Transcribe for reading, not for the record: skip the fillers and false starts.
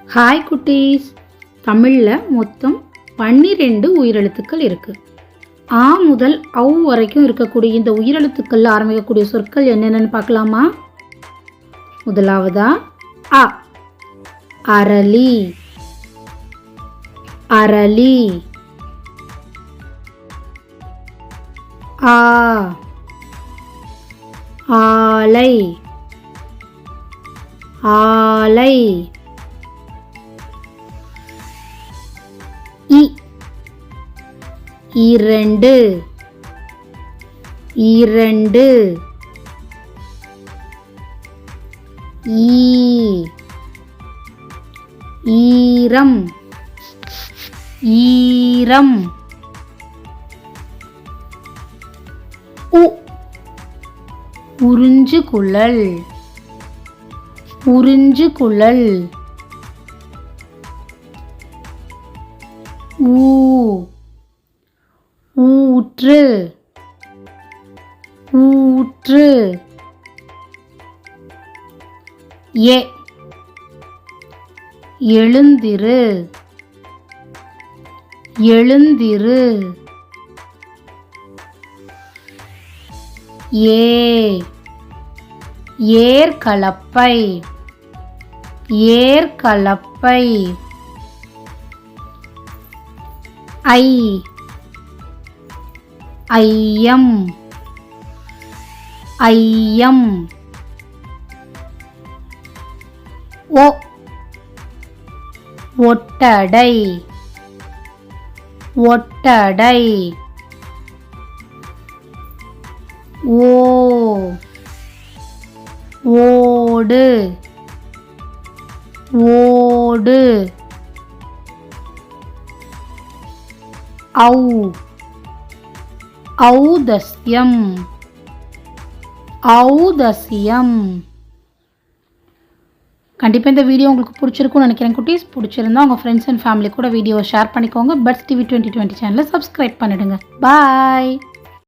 Hi குட்டீஸ், தமிழில் மொத்தம் 12 உயிரெழுத்துக்கள் இருக்குது. ஆ முதல் ஔ வரைக்கும் இருக்கக்கூடிய இந்த உயிரெழுத்துக்களில் ஆரம்பிக்கக்கூடிய சொற்கள் என்னென்னு பார்க்கலாமா? முதலாவதா அ, அரளி, அரளி. ஆ, ஆலை, ஆலை. இ, இரண்டு, இரண்டு. ஈ, ஈரம், ஈரம். உ, உறிஞ்சுகுழல், உறிஞ்சுகுழல். ஊ, ஊற்று, ஊற்று. எ, எழுந்திரு, எழுந்திரு. ஏ, ஏர்கலப்பை, ஏர்கலப்பை. ஐ, ஐயம், ஐயம். ஒ, ஒட்டடை, ஒட்டடை. ஓ, ஓடு, ஓடு. ஔ, ஔதஸ்யம், ஔதஸ்யம். கண்டிப்பாக இந்த வீடியோ உங்களுக்கு பிடிச்சிருக்கும்னு நினைக்கிறேன் குட்டீஸ். பிடிச்சிருந்தா உங்கள் ஃப்ரெண்ட்ஸ் அண்ட் ஃபேமிலி கூட வீடியோவை ஷேர் பண்ணிக்கோங்க. பட்ஸ் டிவி 2020 சேனலை சப்ஸ்கிரைப் பண்ணிடுங்க. பாய்.